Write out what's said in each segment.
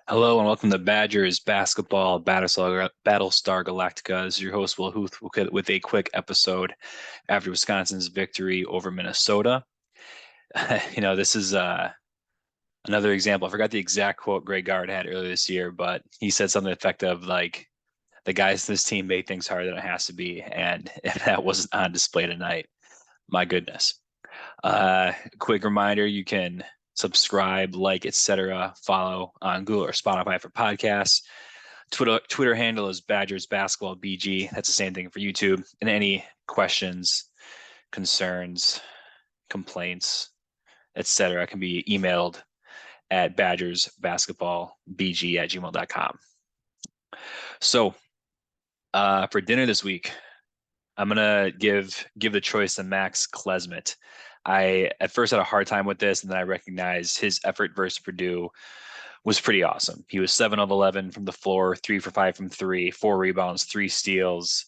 Hello and welcome to Badgers Basketball Battlestar Galactica. This is your host, Will Huth, with a quick episode after Wisconsin's victory over Minnesota. This is another example. I forgot the exact quote Greg Gard had earlier this year, but he said something effective like, the guys in this team made things harder than it has to be. And if that wasn't on display tonight, my goodness. Quick reminder, you can subscribe, like, etc., follow on Google or Spotify for podcasts. Twitter handle is Badgers Basketball BG. That's the same thing for YouTube. And any questions, concerns, complaints, etc., can be emailed at badgersbasketballbg@gmail.com. So for dinner this week, I'm gonna give the choice to Max Klesmit. I at first had a hard time with this, and then I recognized his effort versus Purdue was pretty awesome. He was 7 of 11 from the floor, 3 for 5 from three, 4 rebounds, 3 steals,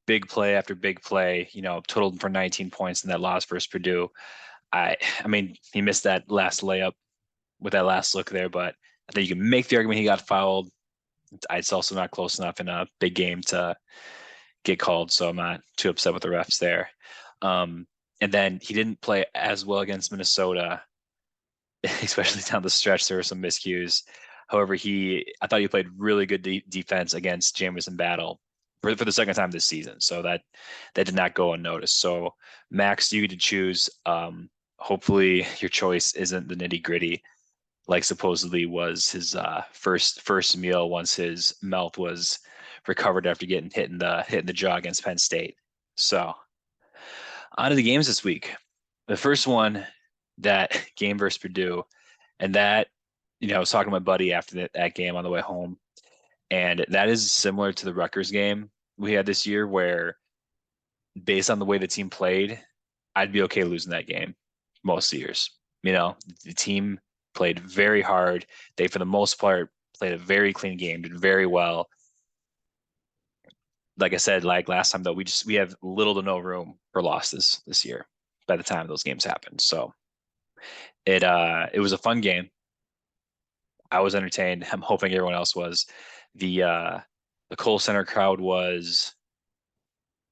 big play after big play. Totaled for 19 points in that loss versus Purdue. I mean, he missed that last layup with that last look there, but I think you can make the argument he got fouled. It's also not close enough in a big game to get called, so I'm not too upset with the refs there. And then he didn't play as well against Minnesota, especially down the stretch. There were some miscues. However, I thought he played really good defense against Jamison Battle for the second time this season. So that did not go unnoticed. So Max, you get to choose. Hopefully your choice isn't the nitty gritty, like supposedly was his first meal once his mouth was recovered after getting hit in the jaw against Penn State. So on to the games this week. The first one, that game versus Purdue, and that, I was talking to my buddy after that game on the way home, and that is similar to the Rutgers game we had this year, where based on the way the team played, I'd be okay losing that game most years. The team played very hard. They, for the most part, played a very clean game, did very well. Like I said, like last time though, we have little to no room for losses this year by the time those games happen. So it was a fun game. I was entertained. I'm hoping everyone else was. The Kohl Center crowd was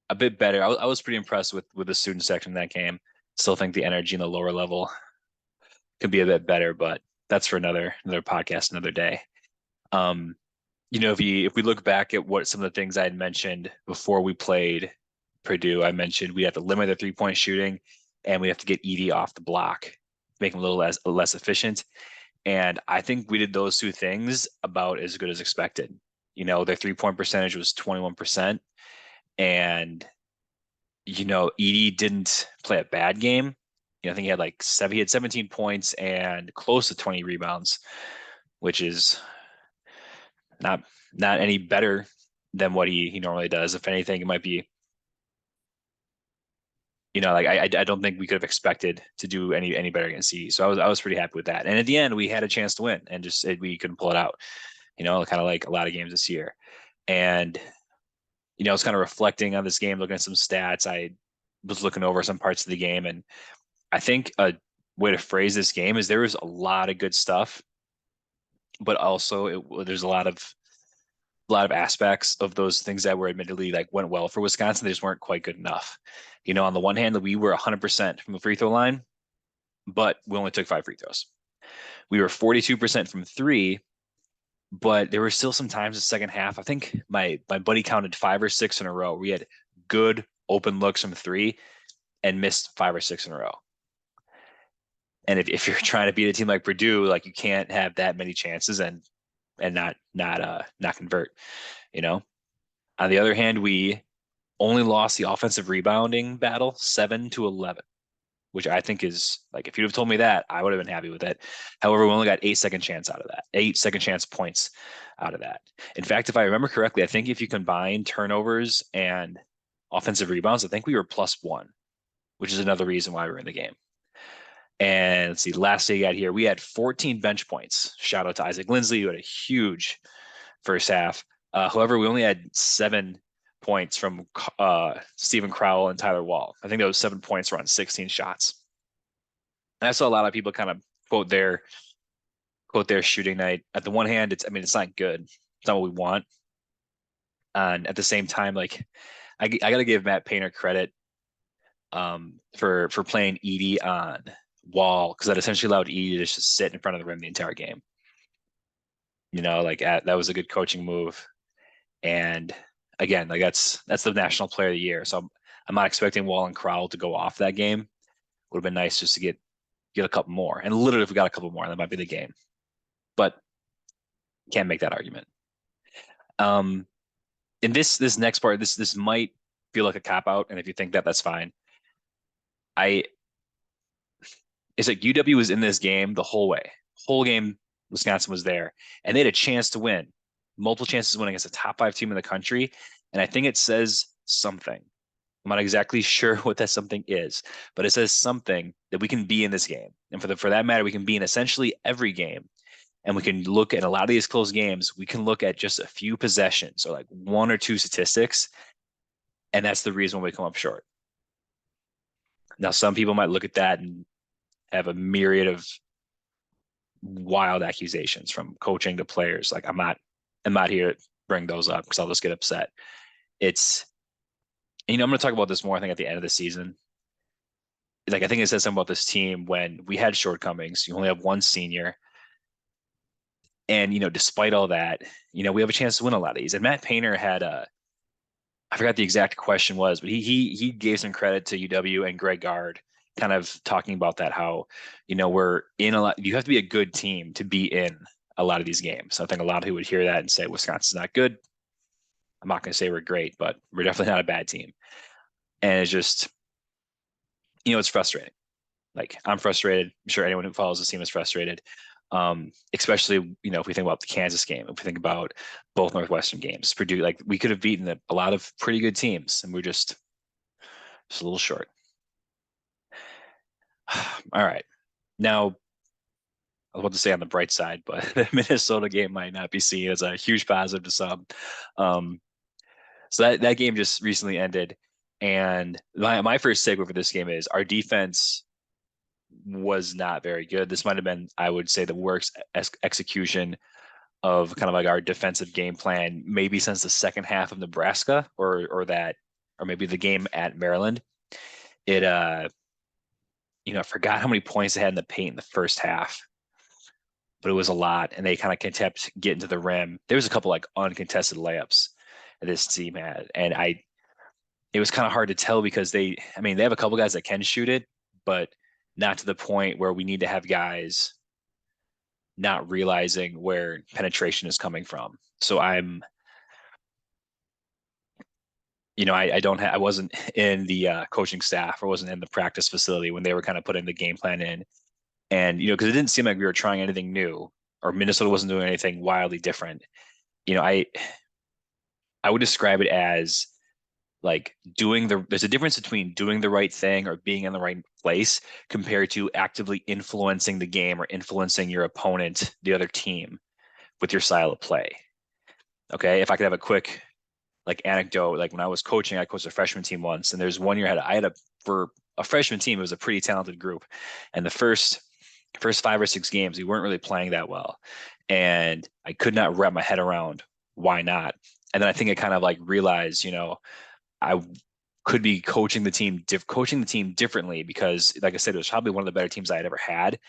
a bit better. I was pretty impressed with the student section in that game. Still think the energy in the lower level could be a bit better, but that's for another podcast, another day. If we look back at what some of the things I had mentioned before we played Purdue, I mentioned we have to limit their 3-point shooting, and we have to get Edey off the block, make him a little less efficient. And I think we did those two things about as good as expected. Their 3-point percentage was 21%, and Edey didn't play a bad game. I think he had 17 points and close to 20 rebounds, which is not any better than what he normally does. If anything, it might be, I don't think we could have expected to do any better against C. So I was pretty happy with that. And at the end, we had a chance to win, and just we couldn't pull it out. Kind of like a lot of games this year. And I was kind of reflecting on this game, looking at some stats. I was looking over some parts of the game, and I think a way to phrase this game is there was a lot of good stuff, but also there's a lot of aspects of those things that were admittedly went well for Wisconsin. They just weren't quite good enough. On the one hand, we were 100% from the free throw line, but we only took 5 free throws. We were 42% from three, but there were still some times in the second half. I think my buddy counted 5 or 6 in a row. We had good open looks from three and missed 5 or 6 in a row. And if you're trying to beat a team like Purdue, you can't have that many chances and not convert. On the other hand, we only lost the offensive rebounding battle 7-11, which I think is, if you'd have told me that, I would have been happy with it. However, we only got 8 second chance out of that, 8 second chance points out of that. In fact, if I remember correctly, I think if you combine turnovers and offensive rebounds, I think we were +1, which is another reason why we're in the game. And let's see, last day here, we had 14 bench points. Shout out to Isaac Lindsley, who had a huge first half. However, we only had 7 points from Stephen Crowell and Tyler Wall. I think those 7 points were on 16 shots. And I saw a lot of people kind of quote their quote their shooting night. At the one hand, I mean, it's not good. It's not what we want. And at the same time, like I got to give Matt Painter credit for playing Edie on Wall because that essentially allowed Edie to just sit in front of the rim the entire game. Like that was a good coaching move. And again, like that's the National Player of the Year. So I'm not expecting Wall and Crowell to go off that game. Would have been nice just to get a couple more. And literally, if we got a couple more, that might be the game. But can't make that argument. In this next part, this might feel like a cop out, and if you think that, that's fine. I It's like UW was in this game the whole way. Whole game, Wisconsin was there, and they had a chance to win, multiple chances to win against a top 5 team in the country. And I think it says something. I'm not exactly sure what that something is, but it says something that we can be in this game. And for that matter, we can be in essentially every game. And we can look at a lot of these close games. We can look at just a few possessions or like one or two statistics, and that's the reason we come up short. Now, some people might look at that and have a myriad of wild accusations from coaching to players. Like I'm not here to bring those up because I'll just get upset. It's I'm going to talk about this more, I think, at the end of the season. Like I think it says something about this team when we had shortcomings. You only have one senior. And despite all that, we have a chance to win a lot of these. And Matt Painter had I forgot the exact question was, but he gave some credit to UW and Greg Gard, kind of talking about that, how we're in a lot. You have to be a good team to be in a lot of these games. So I think a lot of people would hear that and say Wisconsin's not good. I'm not going to say we're great, but we're definitely not a bad team. And it's just it's frustrating. Like I'm frustrated. I'm sure anyone who follows the team is frustrated. Especially, if we think about the Kansas game, if we think about both Northwestern games, Purdue, like we could have beaten a lot of pretty good teams, and we're just a little short. All right. Now, I was about to say on the bright side, but the Minnesota game might not be seen as a huge positive to some. So that game just recently ended. And my first takeaway for this game is our defense was not very good. This might have been, I would say, the worst execution of kind of like our defensive game plan, maybe since the second half of Nebraska or maybe the game at Maryland. It I forgot how many points they had in the paint in the first half, but it was a lot, and they kind of kept getting to the rim. There was a couple like uncontested layups that this team had, and it was kind of hard to tell because they have a couple guys that can shoot it, but not to the point where we need to have guys not realizing where penetration is coming from. So I wasn't in the coaching staff or wasn't in the practice facility when they were kind of putting the game plan in. And, because it didn't seem like we were trying anything new or Minnesota wasn't doing anything wildly different. I would describe it as like there's a difference between doing the right thing or being in the right place compared to actively influencing the game or influencing your opponent, the other team, with your style of play. Okay. If I could have a quick like anecdote, like when I was coaching, I coached a freshman team once, and there's one year I had for a freshman team, it was a pretty talented group. And the first 5 or 6 games, we weren't really playing that well. And I could not wrap my head around why not. And then I think I kind of like realized, I could be coaching the team differently because, like I said, it was probably one of the better teams I had ever had.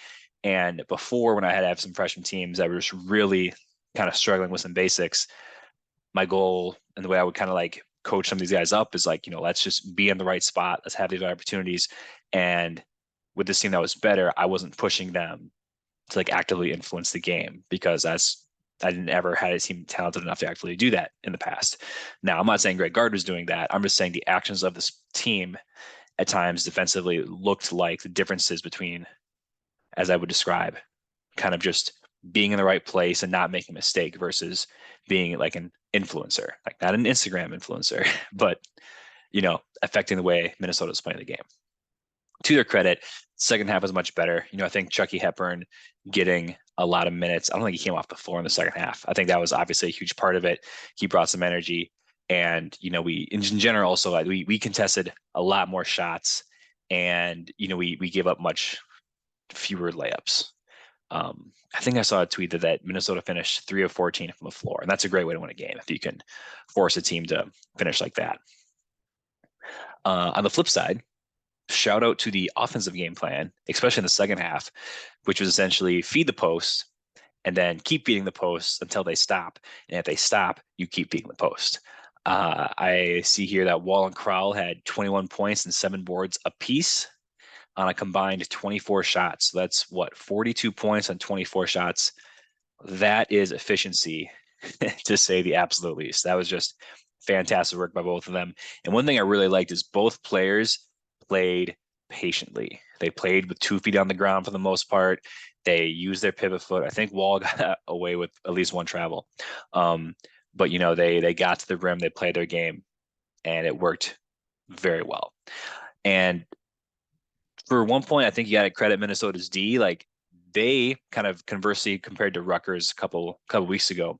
And before, when I had to have some freshman teams that were just really kind of struggling with some basics, my goal and the way I would kind of like coach some of these guys up is like, let's just be in the right spot. Let's have these opportunities. And with this team that was better, I wasn't pushing them to like actively influence the game because I didn't ever had a team talented enough to actually do that in the past. Now, I'm not saying Greg Gard was doing that. I'm just saying the actions of this team at times defensively looked like the differences between, as I would describe, kind of just being in the right place and not making a mistake versus being like an influencer, like not an Instagram influencer, but, affecting the way Minnesota's playing the game. To their credit, second half was much better. I think Chucky Hepburn getting a lot of minutes. I don't think he came off the floor in the second half. I think that was obviously a huge part of it. He brought some energy, and we in general also like we contested a lot more shots, and we gave up much fewer layups. I think I saw a tweet that Minnesota finished 3 of 14 from the floor, and that's a great way to win a game if you can force a team to finish like that. On the flip side, shout out to the offensive game plan, especially in the second half, which was essentially feed the post and then keep feeding the post until they stop. And if they stop, you keep feeding the post. I see here that Wall and Crowell had 21 points and 7 boards apiece on a combined 24 shots. So that's what, 42 points on 24 shots. That is efficiency, to say the absolute least. That was just fantastic work by both of them. And one thing I really liked is both players played patiently. They played with 2 feet on the ground for the most part. They used their pivot foot. I think Wall got away with at least one travel. But they got to the rim, they played their game, and it worked very well. And for one point, I think you got to credit Minnesota's D. Like, they kind of conversely compared to Rutgers a couple weeks ago,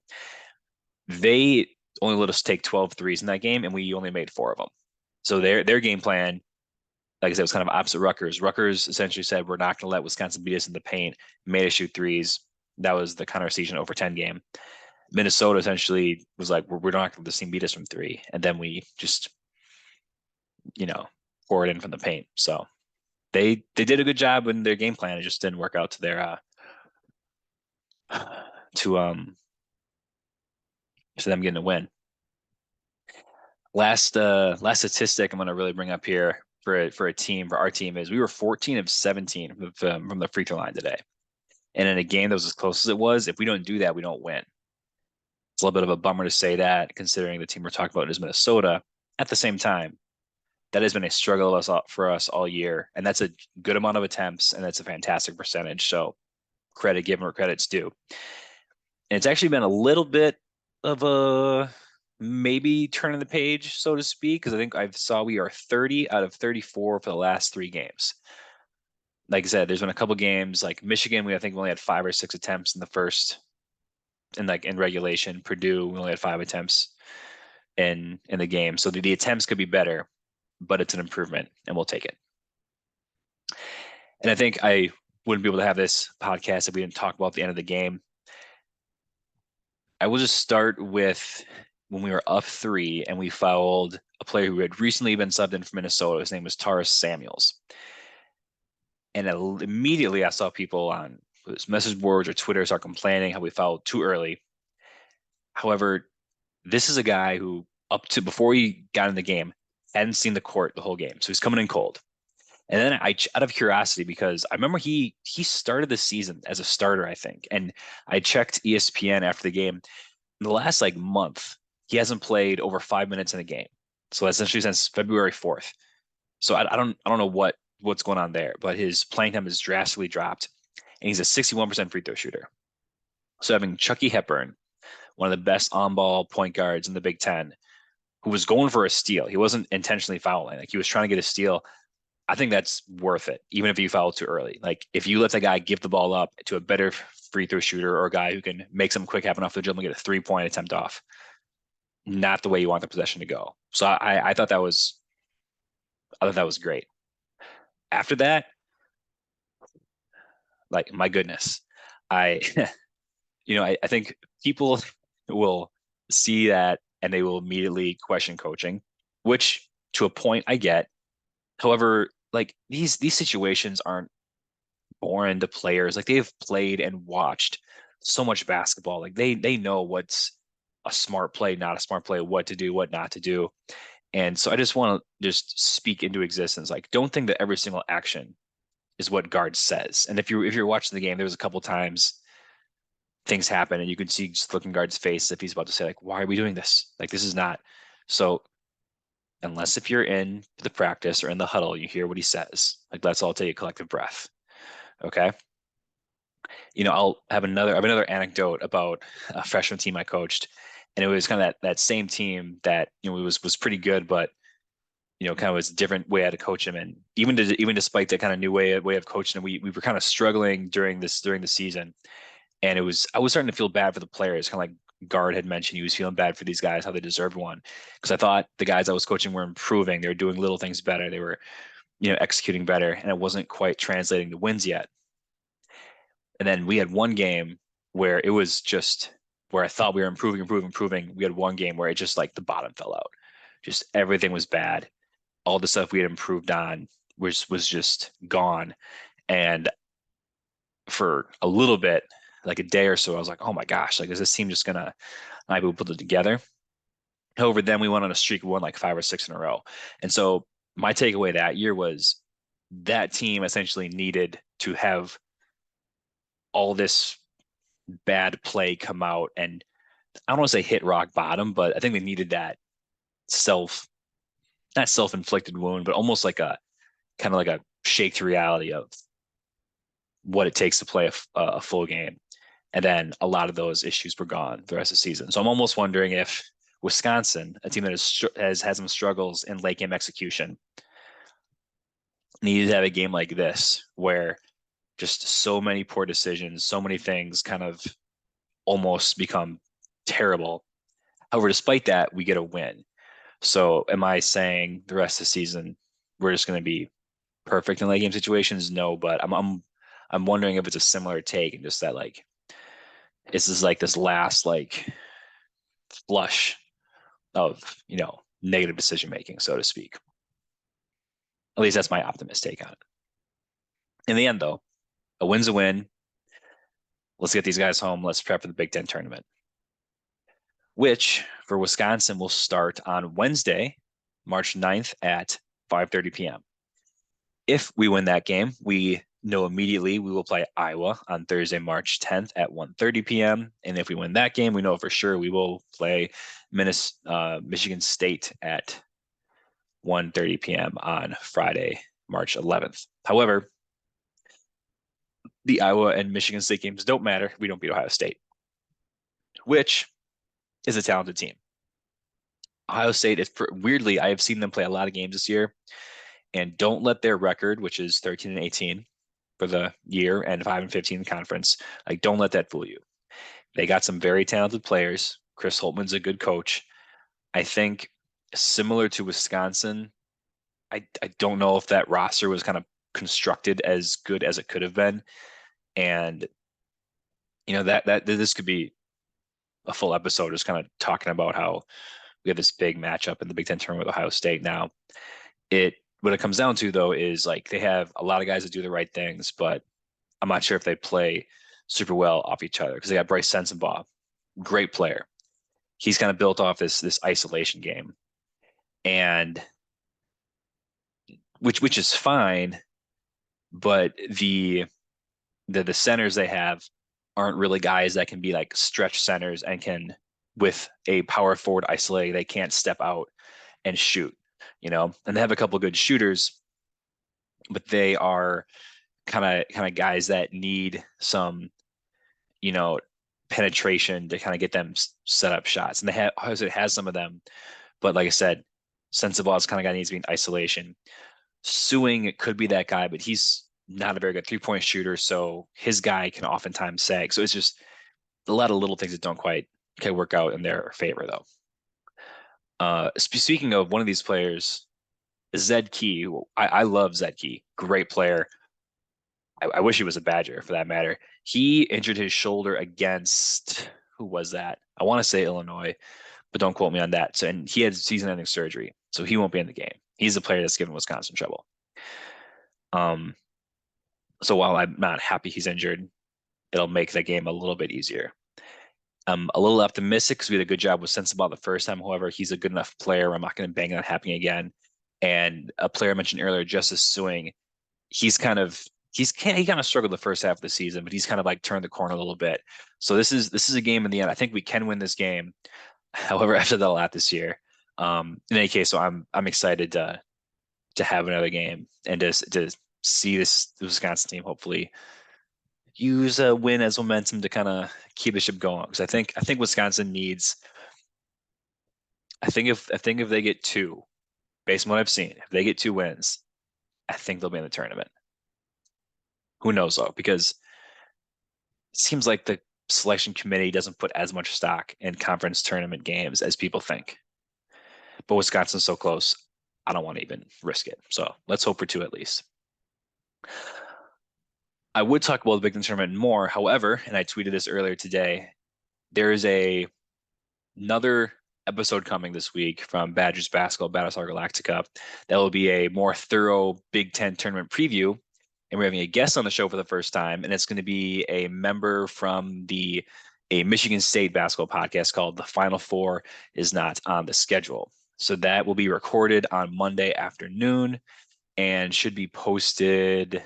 they only let us take 12 threes in that game, and we only made 4 of them. So their game plan, like I said, was kind of opposite Rutgers. Rutgers essentially said, we're not going to let Wisconsin beat us in the paint, made us shoot threes. That was the Connor Season over 10 game. Minnesota essentially was like, we're not going to let this team beat us from 3. And then we just, pour it in from the paint. So they did a good job in their game plan. It just didn't work out to their to them getting a win. Last statistic I'm going to really bring up here for our team is we were 14 of 17 from the free throw line today. And in a game that was as close as it was, if we don't do that, we don't win. It's a little bit of a bummer to say that, considering the team we're talking about is Minnesota. At the same time, that has been a struggle for us all year, and that's a good amount of attempts, and that's a fantastic percentage. So credit given where credit's due. And it's actually been a little bit of a maybe turning the page, so to speak, because I think I saw we are 30 out of 34 for the last 3 games. Like I said, there's been a couple games like Michigan. I think we only had 5 or 6 attempts in the first, in regulation. Purdue, we only had 5 attempts in the game. So the attempts could be better, but it's an improvement, and we'll take it. And I think I wouldn't be able to have this podcast if we didn't talk about the end of the game. I will just start with when we were up 3 and we fouled a player who had recently been subbed in from Minnesota. His name was Taurus Samuels. And immediately I saw people on message boards or Twitter start complaining how we fouled too early. However, this is a guy who, up to before he got in the game, hadn't seen the court the whole game. So he's coming in cold. And then out of curiosity, because I remember he started the season as a starter, I think. And I checked ESPN after the game. In the last month, he hasn't played over 5 minutes in a game. So that's essentially since February 4th. So I don't know what's going on there, but his playing time has drastically dropped, and he's a 61% free throw shooter. So having Chucky Hepburn, one of the best on-ball point guards in the Big Ten, who was going for a steal. He wasn't intentionally fouling. Like, he was trying to get a steal. I think that's worth it, even if you foul too early. Like, if you let the guy give the ball up to a better free throw shooter or a guy who can make something quick happen off the dribble and get a 3-point attempt off, not the way you want the possession to go. So I thought that was great. After that, like, my goodness, I I think people will see that and they will immediately question coaching, which to a point I get. However, like, these situations aren't foreign to players. Like, they've played and watched so much basketball. Like, they know what's a smart play, not a smart play, what to do, what not to do. And so I just want to just speak into existence. Like, don't think that every single action is what guard says. And if you're watching the game, there was a couple times things happen and you can see just looking guard's face if he's about to say, like, why are we doing this? Like, this is not. So unless if you're in the practice or in the huddle, you hear what he says. Like, let's all take a collective breath. Okay. I have another anecdote about a freshman team I coached, and it was kind of that same team that, was pretty good, but kind of was a different way I had to coach him. And even despite that kind of new way of coaching him, we were kind of struggling during the season. And I was starting to feel bad for the players, kind of like Guard had mentioned. He was feeling bad for these guys, how they deserved one. Because I thought the guys I was coaching were improving. They were doing little things better. They were, executing better. And it wasn't quite translating to wins yet. And then we had one game where it was just where I thought we were improving. We had one game where it just like the bottom fell out. Just everything was bad. All the stuff we had improved on was just gone. And for a little bit, like a day or so, I was like, oh my gosh, like is this team just gonna not be able to put it together? However, then we went on a streak, we won like 5 or 6 in a row. And so my takeaway that year was that team essentially needed to have all this bad play come out and I don't want to say hit rock bottom, but I think they needed that self, not self-inflicted wound, but almost like a kind of like a shake to reality of what it takes to play a full game. And then a lot of those issues were gone the rest of the season. So I'm almost wondering if Wisconsin, a team that has had some struggles in late game execution, needed to have a game like this where just so many poor decisions, so many things kind of almost become terrible. However, despite that, we get a win. So am I saying the rest of the season we're just going to be perfect in late game situations? No, but I'm wondering if it's a similar take and just that like this is like this last like flush of negative decision making, so to speak. At least that's my optimist take on it. In the end, though, a win's a win. Let's get these guys home. Let's prep for the Big Ten tournament, which for Wisconsin will start on Wednesday, March 9th at 5:30 p.m. If we win that game, we know immediately we will play Iowa on Thursday, March 10th at 1:30 p.m. And if we win that game, we know for sure we will play Michigan State at 1:30 p.m. on Friday, March 11th. However, the Iowa and Michigan State games don't matter. We don't beat Ohio State, which is a talented team. Ohio State is weirdly, I have seen them play a lot of games this year, and don't let their record, which is 13 and 18 for the year and 5 and 15 in conference, like don't let that fool you. They got some very talented players. Chris Holtman's a good coach. I think similar to Wisconsin, I don't know if that roster was kind of constructed as good as it could have been. And that this could be a full episode just kind of talking about how we have this big matchup in the Big Ten tournament with Ohio State. Now, what it comes down to though is like they have a lot of guys that do the right things, but I'm not sure if they play super well off each other because they got Bryce Sensabaugh, great player. He's kind of built off this isolation game, and which is fine, but the centers they have aren't really guys that can be like stretch centers and can with a power forward isolating, they can't step out and shoot, and they have a couple of good shooters, but they are kind of guys that need some, you know, penetration to kind of get them set up shots. And it has some of them, but like I said, Sensabaugh is kind of guy needs to be in isolation. Suing could be that guy, but he's not a very good 3-point shooter, so his guy can oftentimes sag. So it's just a lot of little things that don't quite work out in their favor, though. Speaking of one of these players, Zed Key. I love Zed Key. Great player. I wish he was a Badger for that matter. He injured his shoulder against who was that? I want to say Illinois, but don't quote me on that. So, and he had season-ending surgery, so he won't be in the game. He's the player that's given Wisconsin trouble. So while I'm not happy he's injured, it'll make the game a little bit easier. I'm a little optimistic because we did a good job with Sensabaugh the first time. However, he's a good enough player. I'm not going to bang on happening again. And a player I mentioned earlier, Justice Suing, he kind of struggled the first half of the season, but he's kind of like turned the corner a little bit. So this is a game in the end. I think we can win this game. However, after that a lot this year. In any case, so I'm excited to have another game and to see the Wisconsin team hopefully use a win as momentum to kind of keep the ship going. Because I think Wisconsin needs. I think if they get two, based on what I've seen, if they get 2 wins, I think they'll be in the tournament. Who knows though? Because it seems like the selection committee doesn't put as much stock in conference tournament games as people think. But Wisconsin's so close, I don't want to even risk it. So let's hope for 2 at least. I would talk about the Big Ten tournament more. However, and I tweeted this earlier today, there is another episode coming this week from Badgers Basketball Battlestar Galactica that will be a more thorough Big Ten tournament preview. And we're having a guest on the show for the first time, and it's going to be a member from a Michigan State basketball podcast called The Final Four Is Not on the Schedule. So that will be recorded on Monday afternoon and should be posted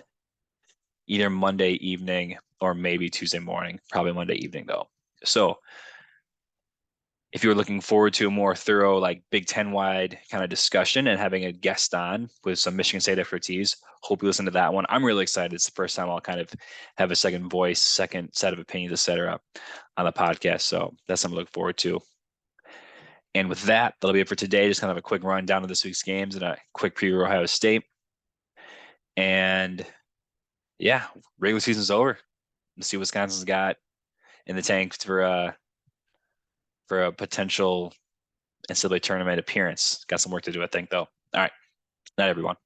either Monday evening or maybe Tuesday morning, probably Monday evening though. So if you're looking forward to a more thorough, like Big Ten wide kind of discussion and having a guest on with some Michigan State expertise, hope you listen to that one. I'm really excited. It's the first time I'll kind of have a second voice, second set of opinions, etc., on the podcast. So that's something to look forward to. And with that, that'll be it for today. Just kind of a quick rundown of this week's games and a quick preview of Ohio State. And yeah, regular season's over. Let's see what Wisconsin's got in the tank for a potential NCAA tournament appearance. Got some work to do, I think, though. All right. Night, everyone.